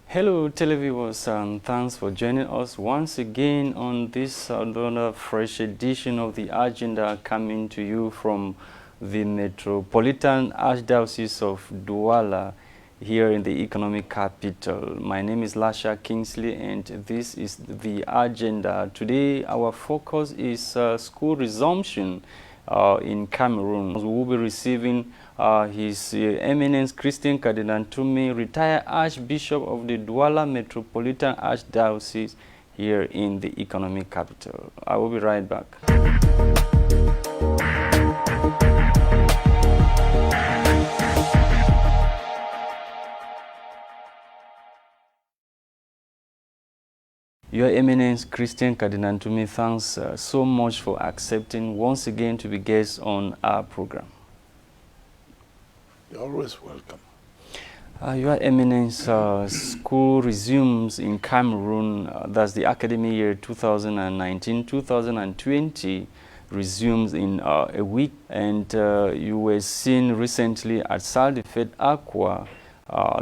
Hello televiewers, and thanks for joining us once again on this another fresh edition of the agenda coming to you from the Metropolitan Archdiocese of Douala here in the economic capital. My name is Lasha Kingsley and this is the agenda. Today our focus is school resumption in Cameroon. We will be receiving His Eminence Christian Cardinal TUMI, retired Archbishop of the Douala Metropolitan Archdiocese here in the economic capital. I will be right back. Your Eminence Christian Cardinal TUMI, thanks so much for accepting once again to be guest on our program. You're always welcome. Your Eminence, school resumes in Cameroon. That's the academic year 2019-2020 resumes in a week. And you were seen recently at Salle de Fête Aqua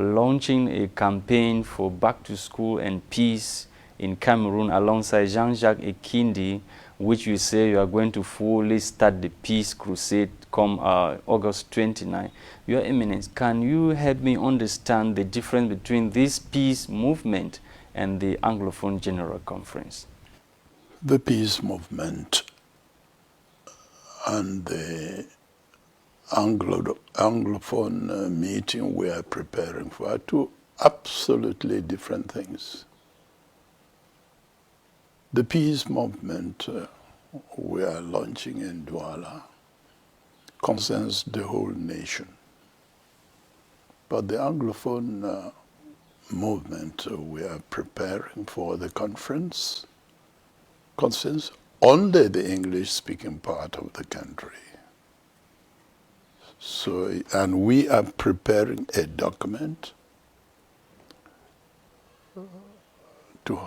launching a campaign for back to school and peace in Cameroon alongside Jean-Jacques Ekindi, which you say you are going to fully start the peace crusade come August 29. Your Eminence, can you help me understand the difference between this peace movement and the Anglophone General Conference? The peace movement and the Anglophone meeting we are preparing for are two absolutely different things. The peace movement we are launching in Douala concerns the whole nation. But the Anglophone movement we are preparing for the conference concerns only the English-speaking part of the country. So, and we are preparing a document to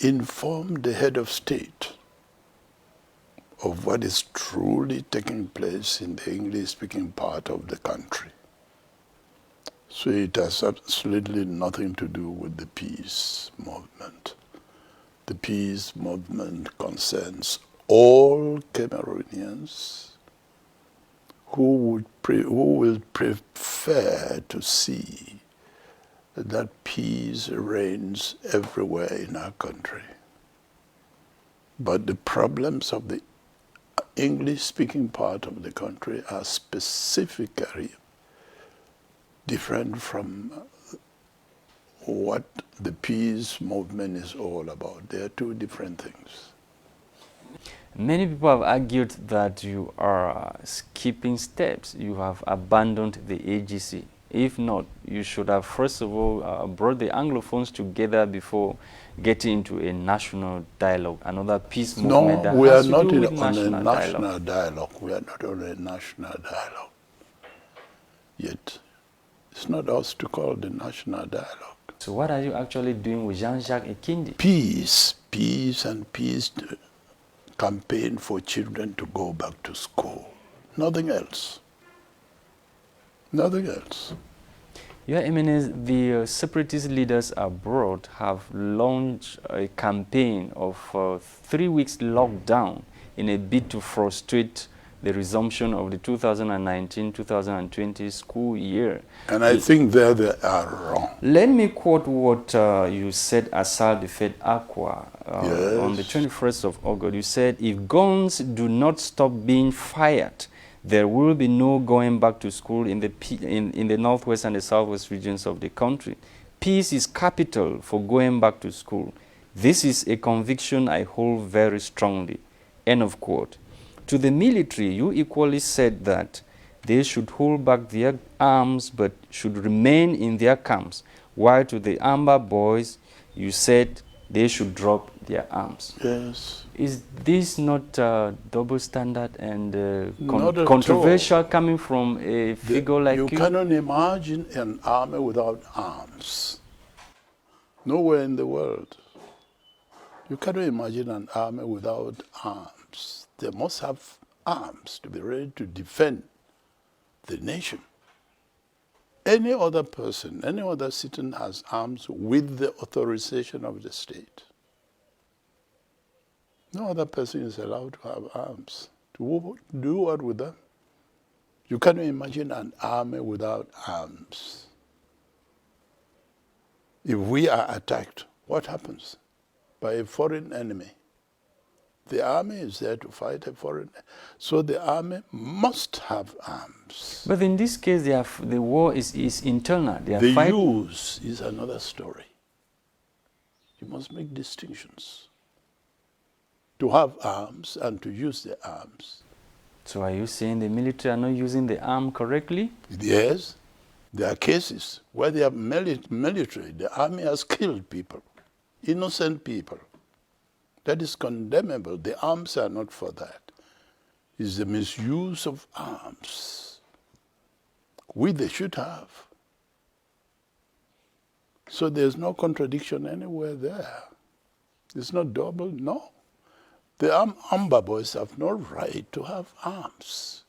inform the head of state of what is truly taking place in the English-speaking part of the country. So it has absolutely nothing to do with the peace movement. The peace movement concerns all Cameroonians who will prefer to see that peace reigns everywhere in our country. But the problems of the English-speaking part of the country are specifically different from what the peace movement is all about. They are two different things. Many people have argued that you are skipping steps. You have abandoned the AGC. If not, you should have first of all brought the Anglophones together before getting into a national dialogue, another peace movement that has to do with national dialogue. We are not on a national dialogue. Yet, it's not us to call the national dialogue. So what are you actually doing with Jean-Jacques Ekindi? Peace and peace campaign for children to go back to school. Nothing else. Nothing else. Your Eminence, the separatist leaders abroad have launched a campaign of 3 weeks lockdown in a bid to frustrate the resumption of the 2019-2020 school year. And I think there they are wrong. Let me quote what you said at Salle de Fête Aqua on the 21st of August. You said, if guns do not stop being fired, there will be no going back to school in the northwest and the southwest regions of the country. Peace is capital for going back to school. This is a conviction I hold very strongly. End of quote. To the military, you equally said that they should hold back their arms but should remain in their camps, while to the Amber boys, you said they should drop their arms. Yes. Is this not double standard and controversial coming from a figure like you? You cannot imagine an army without arms. Nowhere in the world. You cannot imagine an army without arms. They must have arms to be ready to defend the nation. any other person, any other citizen has arms with the authorization of the state. No other person is allowed to have arms. To do what with them? You cannot imagine an army without arms. If we are attacked, what happens? By a foreign enemy. The army is there to fight a foreign enemy. So the army must have arms. But in this case, the war is internal. The use is another story. You must make distinctions. To have arms and to use the arms. So are you saying the military are not using the arm correctly? Yes. There are cases where they have military. The army has killed people, innocent people. That is condemnable. The arms are not for that. It's the misuse of arms. They should have. So there's no contradiction anywhere there. It's not double, no. The Amba boys have no right to have arms.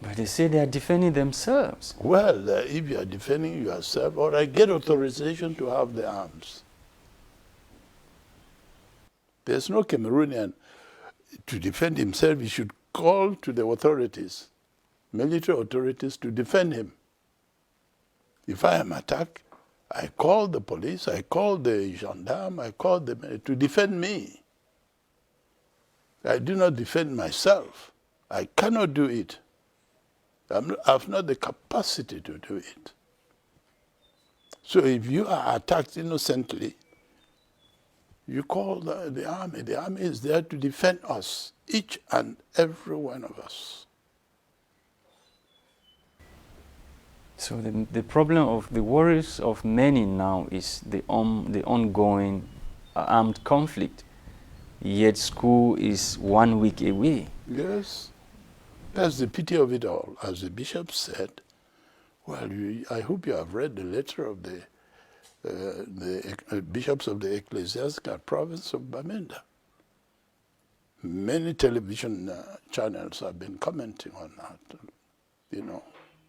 But they say they are defending themselves. Well, if you are defending yourself, or I get authorization to have the arms. There's no Cameroonian to defend himself. He should call to the authorities, military authorities, to defend him. If I am attacked, I call the police, I call the gendarme, I call them to defend me. I do not defend myself. I cannot do it. I have not the capacity to do it. So if you are attacked innocently, you call the army. The army is there to defend us, each and every one of us. So the problem of the worries of many now is the ongoing armed conflict. Yet school is 1 week away. Yes. That's the pity of it all. As the bishop said, well, I hope you have read the letter of the bishops of the ecclesiastical province of Bamenda. Many television channels have been commenting on that,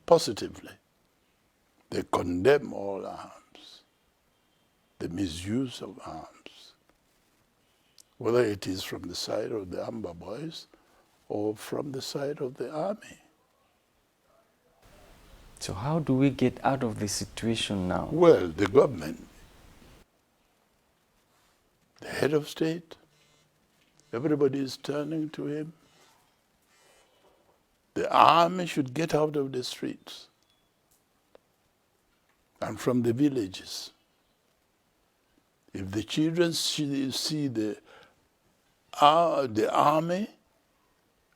positively. They condemn all arms, the misuse of arms, whether it is from the side of the Amba boys or from the side of the army. So how do we get out of this situation now? Well, the government, the head of state, everybody is turning to him. The army should get out of the streets and from the villages. If the children see the army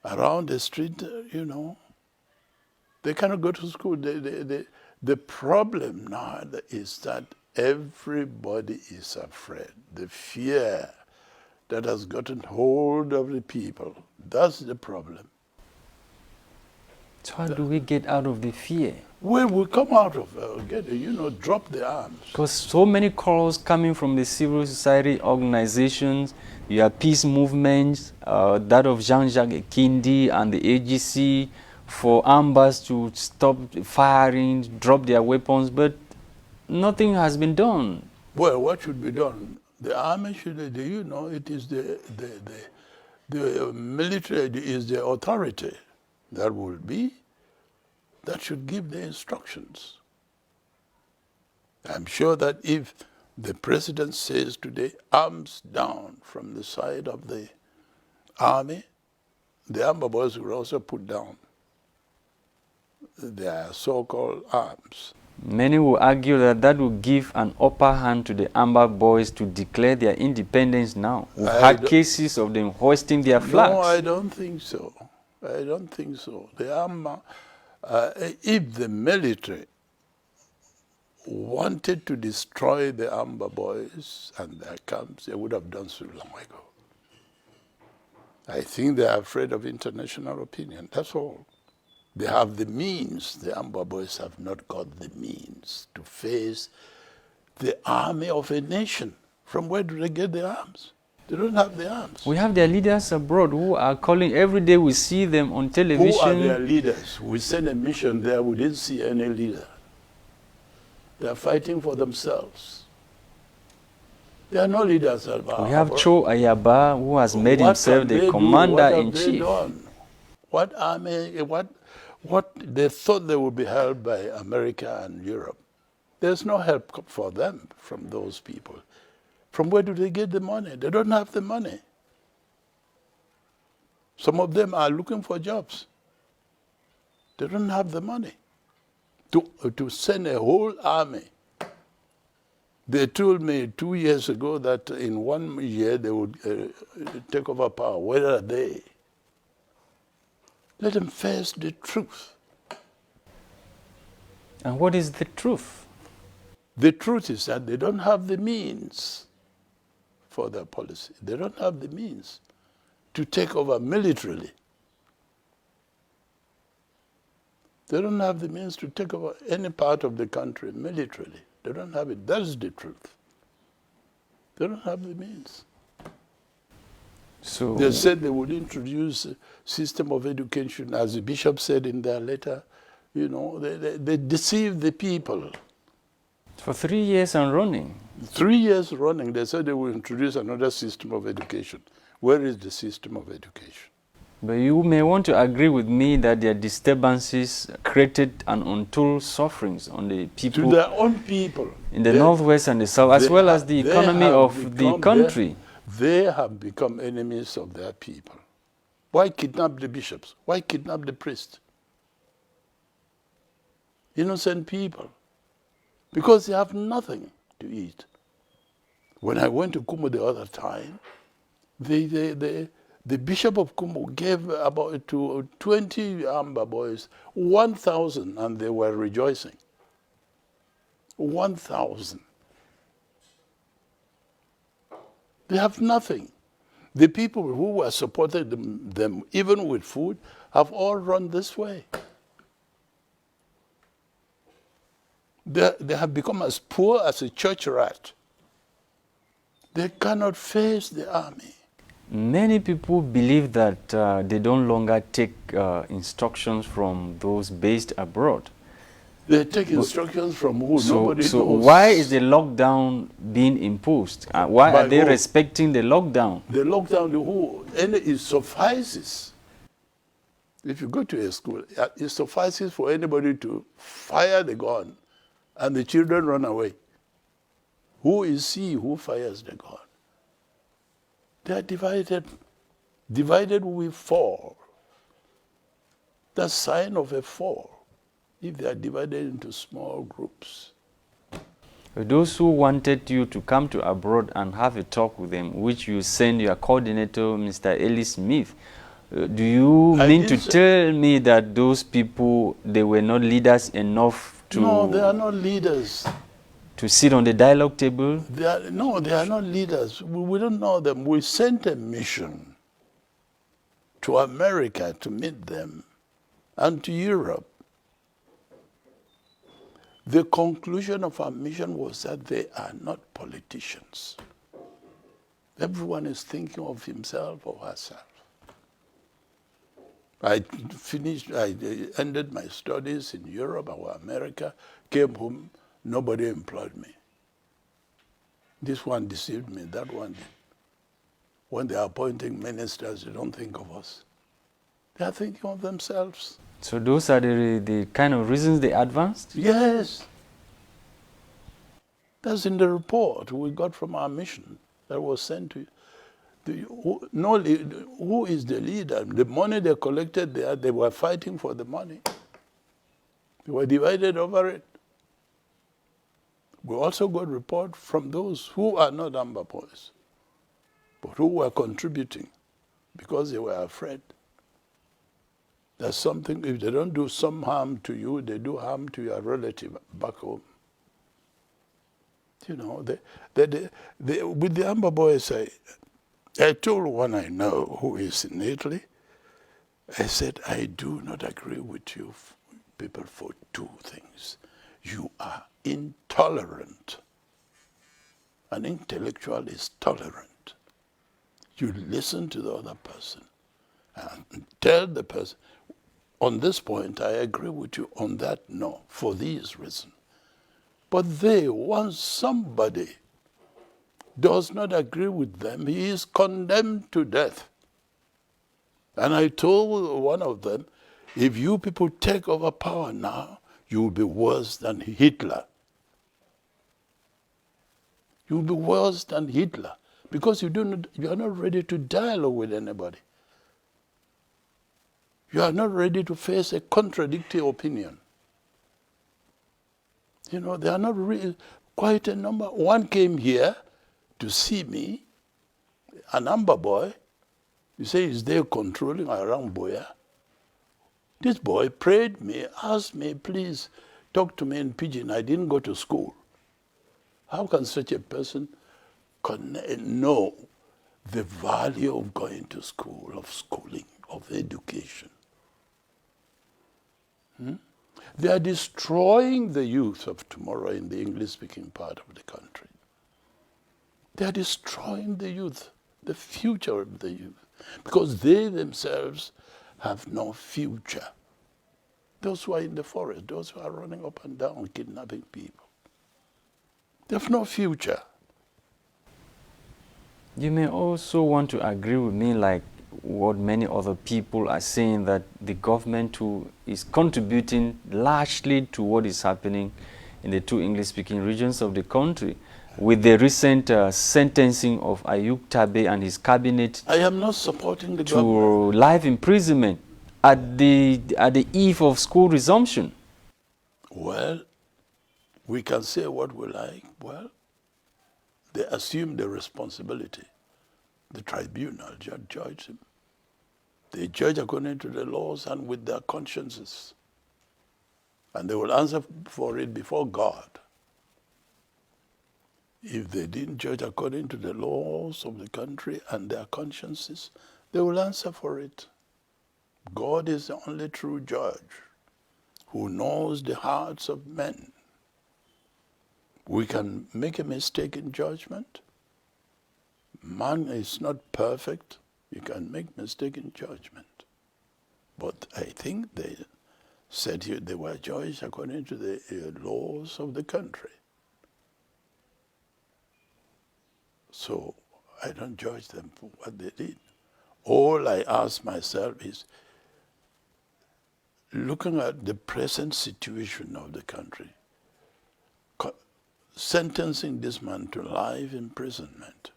around the street, they cannot go to school. The problem now is that everybody is afraid. The fear that has gotten hold of the people, that's the problem. So how do we get out of the fear? Well, we come out of drop the arms. Because so many calls coming from the civil society organizations, you have peace movements, that of Jean-Jacques Kindi and the AGC, for Ambas to stop firing, drop their weapons, but nothing has been done. Well, what should be done? The army should, it is the military is the authority that should give the instructions. I'm sure that if the president says today, arms down from the side of the army, the Amba boys will also put down their so-called arms. Many will argue that will give an upper hand to the Amba boys to declare their independence now. We've had cases of them hoisting their flags. No, I don't think so. I don't think so. The Amba, if the military wanted to destroy the Amba boys and their camps, they would have done so long ago. I think they are afraid of international opinion, that's all. They have the means. The Amba boys have not got the means to face the army of a nation. From where do they get the arms? They don't have the arms. We have their leaders abroad who are calling. Every day we see them on television. Who are their leaders? We sent a mission there, we didn't see any leader. They are fighting for themselves. There are no leaders abroad. We have Cho Ayaba, who has made himself the commander-in-chief. What army, what they thought they would be helped by America and Europe. There's no help for them from those people. From where do they get the money? They don't have the money. Some of them are looking for jobs. They don't have the money to send a whole army. They told me 2 years ago that in 1 year they would take over power. Where are they? Let them face the truth. And what is the truth? The truth is that they don't have the means for their policy. They don't have the means to take over militarily. They don't have the means to take over any part of the country militarily. They don't have it. That's the truth. They don't have the means. So they said they would introduce a system of education, as the bishop said in their letter. You know, they deceived the people. For 3 years and running. 3 years running, they said they will introduce another system of education. Where is the system of education? But you may want to agree with me that their disturbances created an untold sufferings on the people. To their own people. In the northwest and the south, as well as the economy of the country. They have become enemies of their people. Why kidnap the bishops? Why kidnap the priests? Innocent people. Because they have nothing to eat. When I went to Kumu the other time, the Bishop of Kumu gave about to 20 Amba boys 1,000, and they were rejoicing. 1,000. They have nothing. The people who were supporting them, even with food, have all run this way. They have become as poor as a church rat. They cannot face the army. Many people believe that they don't longer take instructions from those based abroad. They take instructions from who? Nobody so knows. Why is the lockdown being imposed? Why are they respecting the lockdown? The lockdown, who? And it suffices. If you go to a school, it suffices for anybody to fire the gun and the children run away. Who is he who fires the gun? They are divided. Divided we fall. That's sign of a fall, if they are divided into small groups. Those who wanted you to come to abroad and have a talk with them, which you send your coordinator, Mr. Eli Smith, do you mean to tell me that those people, they were not leaders enough to... No, they are not leaders. To sit on the dialogue table? No, they are not leaders. We don't know them. We sent a mission to America to meet them and to Europe. The conclusion of our mission was that they are not politicians. Everyone is thinking of himself or herself. I ended my studies in Europe or America, came home, nobody employed me. This one deceived me, that one did. When they are appointing ministers, they don't think of us. They are thinking of themselves. So those are the kind of reasons they advanced? Yes. That's in the report we got from our mission that was sent to you. Who is the leader? The money they collected there, they were fighting for the money. They were divided over it. We also got report from those who are not Amba boys, but who were contributing because they were afraid. There's something, if they don't do some harm to you, they do harm to your relative back home. You know, with the Amba boys, I told one I know who is in Italy, I said, I do not agree with you people for two things. You are intolerant. An intellectual is tolerant. You listen to the other person and tell the person, on this point, I agree with you. On that, no, for these reasons. But once somebody does not agree with them, he is condemned to death. And I told one of them, if you people take over power now, you will be worse than Hitler. You will be worse than Hitler because you are not ready to dialogue with anybody. You are not ready to face a contradictory opinion. You know, they are not really quite a number. One came here to see me, an Amber boy. You say he's there controlling around Boya. This boy prayed me, asked me, please talk to me in Pidgin. I didn't go to school. How can such a person know the value of going to school, of schooling, of education? They are destroying the youth of tomorrow in the English-speaking part of the country. They are destroying the youth, the future of the youth, because they themselves have no future. Those who are in the forest, those who are running up and down, kidnapping people, they have no future. You may also want to agree with me, like what many other people are saying, that the government too is contributing largely to what is happening in the two English-speaking regions of the country, with the recent sentencing of Ayub Tabe and his cabinet. I am not supporting the to government. Life imprisonment at the eve of school resumption. Well, we can say what we like. Well, they assume the responsibility. The tribunal judge him. They judge according to the laws and with their consciences. And they will answer for it before God. If they didn't judge according to the laws of the country and their consciences, they will answer for it. God is the only true judge who knows the hearts of men. We can make a mistake in judgment. Man is not perfect. You can make mistake in judgment. But I think they said here they were judged according to the laws of the country. So I don't judge them for what they did. All I ask myself is, looking at the present situation of the country, sentencing this man to life imprisonment,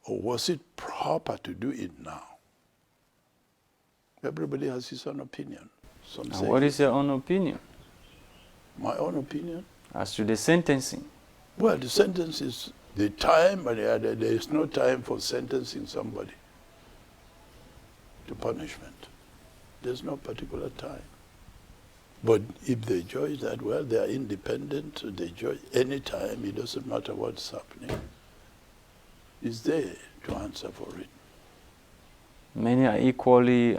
or was it proper to do it now? Everybody has his own opinion. And what is your own opinion? My own opinion? As to the sentencing? Well, the sentence is the time, but there is no time for sentencing somebody to punishment. There's no particular time. But if they judge that, well, they are independent, they judge any time, it doesn't matter what's happening. Is there to answer for it. Many are equally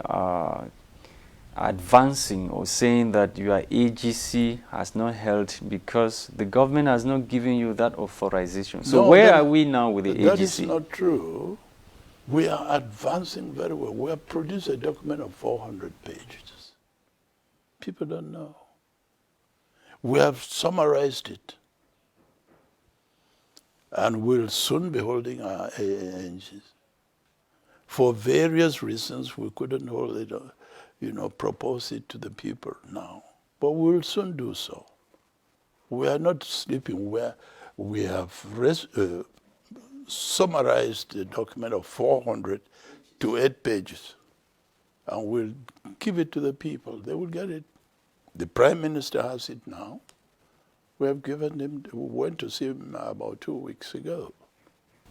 advancing or saying that your AGC has not held because the government has not given you that authorization. So where are we now with the AGC? That is not true. We are advancing very well. We have produced a document of 400 pages. People don't know. We have summarized it. And we'll soon be holding our ANGs. For various reasons, we couldn't hold it, propose it to the people now. But we'll soon do so. We are not sleeping. We have summarized the document of 400 to 8 pages. And we'll give it to the people. They will get it. The Prime Minister has it now. We have given him, we went to see him about 2 weeks ago.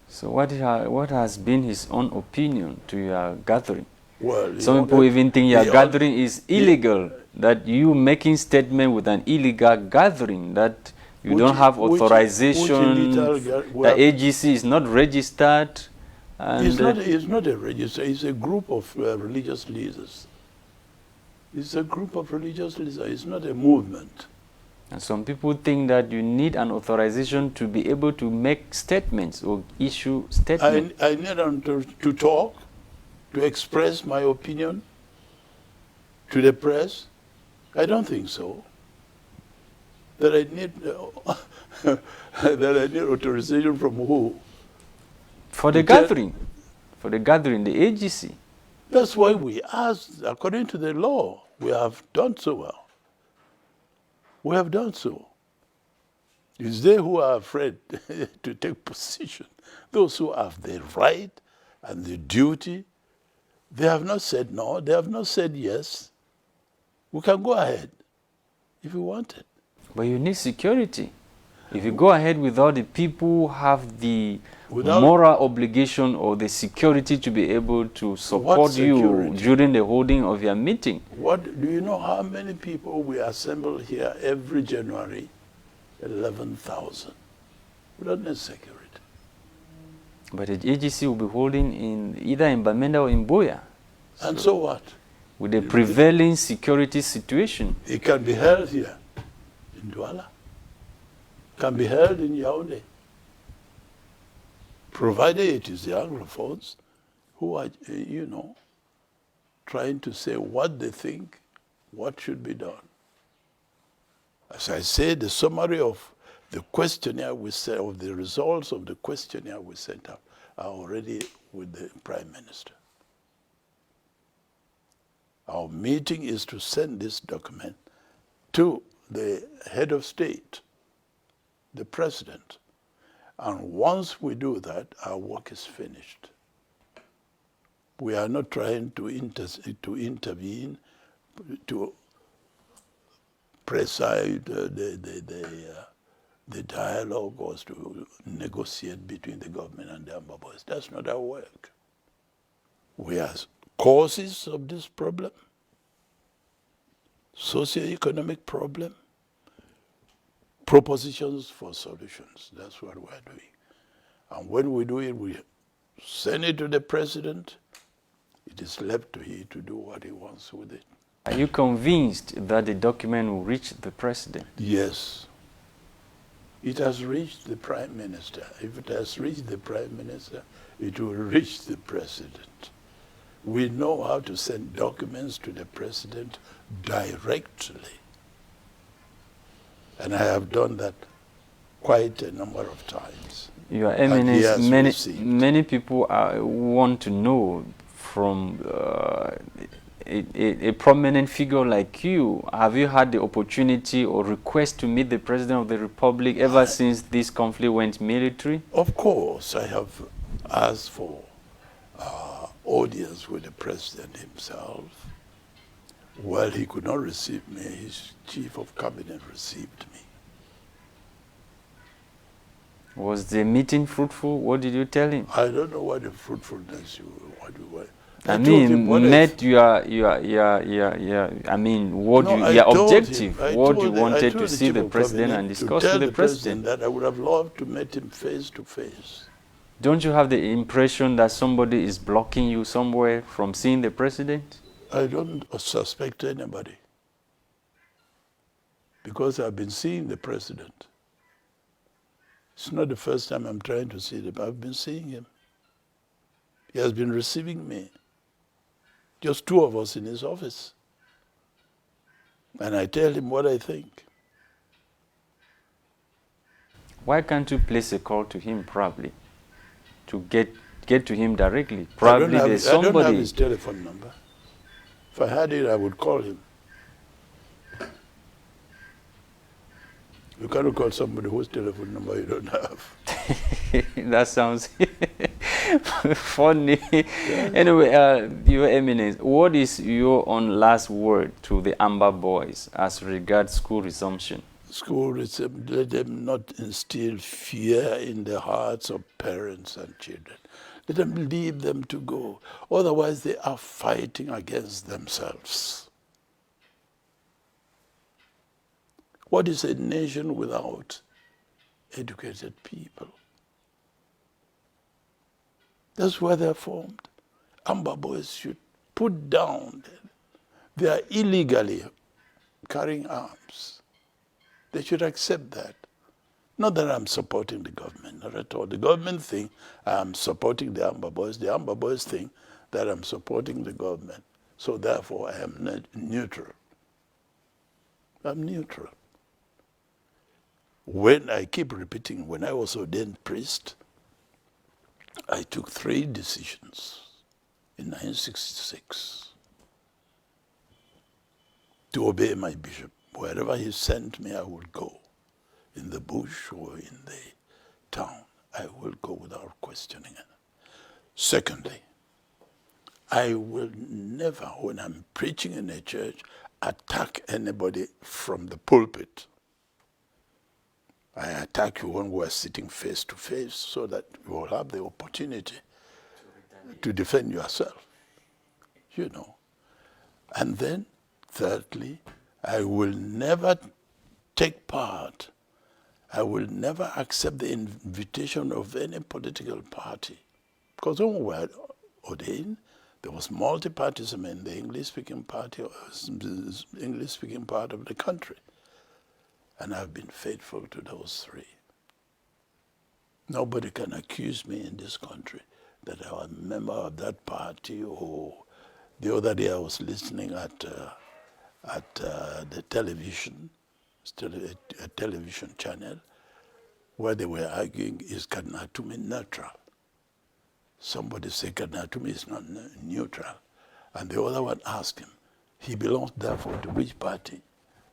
So what has been his own opinion to your gathering? Well, some people even think your gathering is illegal, that you making statement with an illegal gathering, that you don't have authorization, the AGC is not registered. And it's not a register, it's a group of religious leaders. It's a group of religious leaders, it's not a movement. And some people think that you need an authorization to be able to make statements or issue statements. I need to talk, to express my opinion to the press. I don't think so. That I need that I need authorization from who? For the gathering. For the gathering, the AGC. That's why we asked, according to the law, we have done so well. We have done so. It's they who are afraid to take position. Those who have the right and the duty, they have not said no, they have not said yes. We can go ahead if we want it. But you need security. If you go ahead without the people who have the moral obligation or the security to be able to support you during the holding of your meeting. What do you know how many people we assemble here every January? 11,000. Without any security. But the AGC will be holding in either in Bamenda or in Boya. And so what? With the prevailing security situation. It can be held here in Douala. Can be held in Yaoundé. Provided it is the Anglophones who are, trying to say what they think, what should be done. As I said, the summary of the questionnaire we sent, of the results of the questionnaire we sent out, are already with the Prime Minister. Our meeting is to send this document to the head of state, the president. And once we do that, our work is finished. We are not trying to intervene, to preside the dialogue or to negotiate between the government and the Amba boys. That's not our work. We are causes of this problem, socio-economic problem, propositions for solutions. That's what we're doing. And when we do it, we send it to the president. It is left to him to do what he wants with it. Are you convinced that the document will reach the president? Yes. It has reached the Prime Minister. If it has reached the Prime Minister, it will reach the president. We know how to send documents to the president directly. And I have done that quite a number of times. Your Eminence, many people want to know from a prominent figure like you, have you had the opportunity or request to meet the President of the Republic ever since this conflict went military? Of course, I have asked for audience with the President himself. While he could not receive me, his Chief of Cabinet received me. Was the meeting fruitful? What did you tell him? I don't know what the fruitfulness what we were. I mean, met your objective, what you wanted to see the president and discuss with the president. That I would have loved to meet him face to face. Don't you have the impression that somebody is blocking you somewhere from seeing the president? I don't suspect anybody, because I've been seeing the president. It's not the first time I'm trying to see him. I've been seeing him. He has been receiving me. Just two of us in his office. And I tell him what I think. Why can't you place a call to him probably? To get to him directly? Probably there's somebody. I don't have his telephone number. If I had it, I would call him. You cannot call somebody whose telephone number you don't have. That sounds funny. Yeah. Anyway, Your Eminence, what is your own last word to the Amba boys as regards school resumption? School resumption, let them not instill fear in the hearts of parents and children. Let them leave them to go. Otherwise, they are fighting against themselves. What is a nation without educated people? That's where they're formed. Amba boys should put down. They are illegally carrying arms. They should accept that. Not that I'm supporting the government, not at all. The government thing, I'm supporting the Amba Boys. The Amba Boys thing, that I'm supporting the government. So therefore, I am neutral. I'm neutral. When I keep repeating, when I was ordained priest, I took 3 decisions in 1966 to obey my bishop. Wherever he sent me, I would go. In the bush or in the town, I will go without questioning it. Secondly, I will never, when I'm preaching in a church, attack anybody from the pulpit. I attack you when we're sitting face to face so that you will have the opportunity to defend yourself, you know. And then, thirdly, I will never take part, I will never accept the invitation of any political party. Because when we were ordained, there was multi-partyism in the English-speaking party, English-speaking part of the country. And I've been faithful to those 3. Nobody can accuse me in this country that I'm a member of that party. Or the other day I was listening at the television, still a television channel, where they were arguing, is Cardinal TUMI neutral? Somebody said Cardinal TUMI is not neutral. And the other one asked him, he belongs therefore to which party?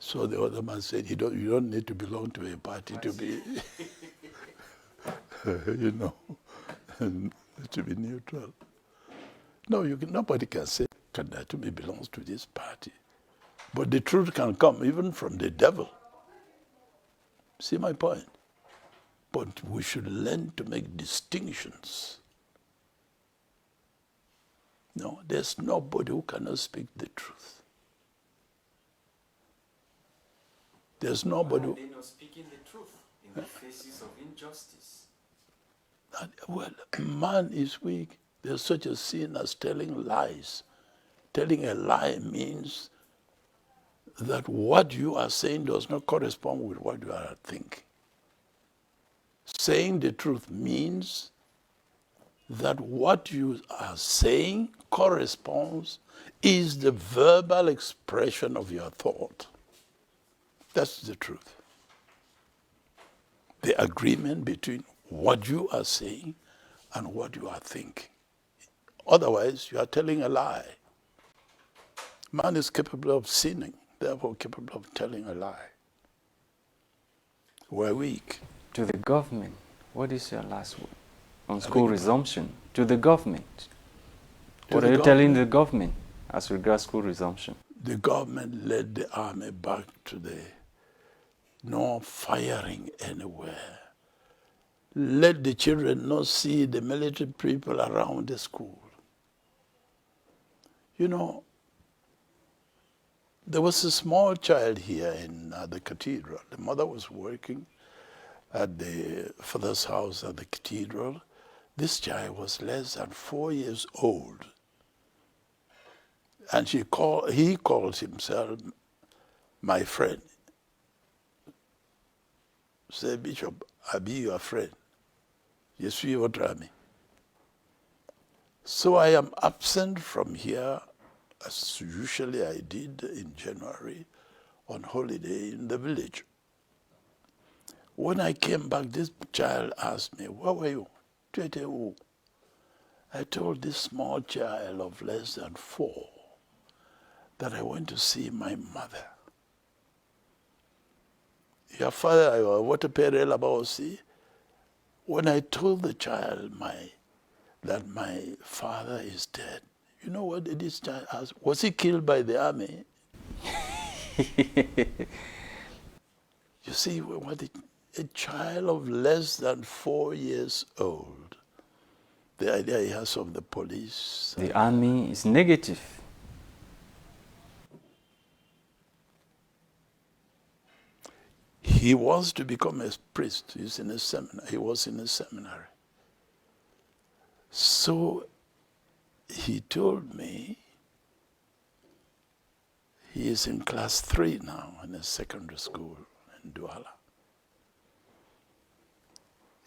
So the other man said, you don't need to belong to a party to be, you know, to be neutral. No, nobody can say Cardinal TUMI belongs to this party. But the truth can come even from the devil. See my point? But we should learn to make distinctions. No, there's nobody who cannot speak the truth. There's nobody who... Are they not speaking the truth in the faces of injustice? Well, man is weak. There's such a sin as telling lies. Telling a lie means that what you are saying does not correspond with what you are thinking. Saying the truth means that what you are saying corresponds, is the verbal expression of your thought. That's the truth. The agreement between what you are saying and what you are thinking. Otherwise, you are telling a lie. Man is capable of sinning, therefore capable of telling a lie. We're weak. To the government, what is your last word on school resumption? To the government. What are you telling the government as regards school resumption? The government led the army back to the no firing anywhere. Let the children not see the military people around the school. You know, there was a small child here in the cathedral. The mother was working at the father's house at the cathedral. This child was less than 4 years old. And he called himself my friend. Say, Bishop, I'll be your friend. Je suis votre ami. So I am absent from here, as usually I did in January, on holiday in the village. When I came back, this child asked me, where were you? I told this small child of less than 4 that I went to see my mother. Your father, what a peril about see? When I told the child that my father is dead, you know what this child asked? Was he killed by the army? You see, what a child of less than 4 years old, the idea he has of the police. The army is negative. He wants to become a priest. He's in a seminar. He was in a seminary. So he told me he is in class 3 now in a secondary school in Douala.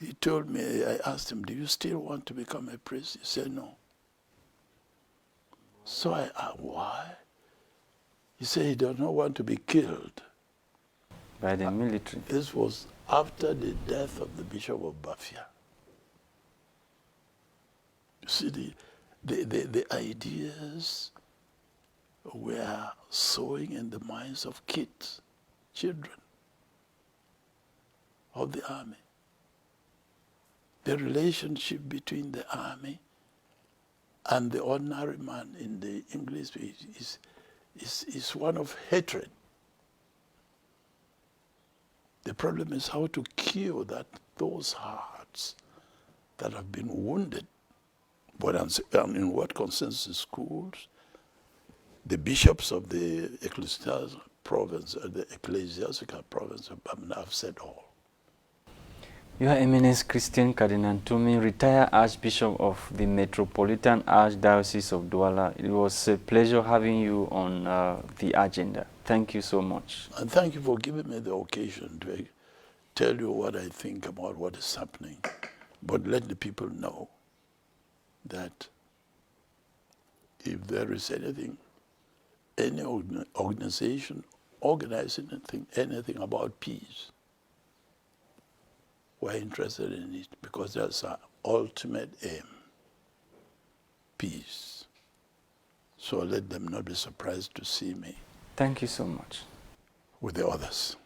He told me, I asked him, do you still want to become a priest? He said, no. So I asked, why? He said he does not want to be killed. By the military. This was after the death of the Bishop of Bafia. You see, the ideas were sowing in the minds of kids, children of the army. The relationship between the army and the ordinary man in the English is one of hatred. The problem is how to cure those hearts that have been wounded. But in what concerns the schools, the bishops of the ecclesiastical province of Bamina have said all. Your Eminence Christian Cardinal TUMI, retired Archbishop of the Metropolitan Archdiocese of Douala. It was a pleasure having you on the agenda. Thank you so much. And thank you for giving me the occasion to tell you what I think about what is happening. But let the people know that if there is anything, any organization organizing anything about peace, we're interested in it because that's our ultimate aim, peace. So let them not be surprised to see me. Thank you so much. With the others.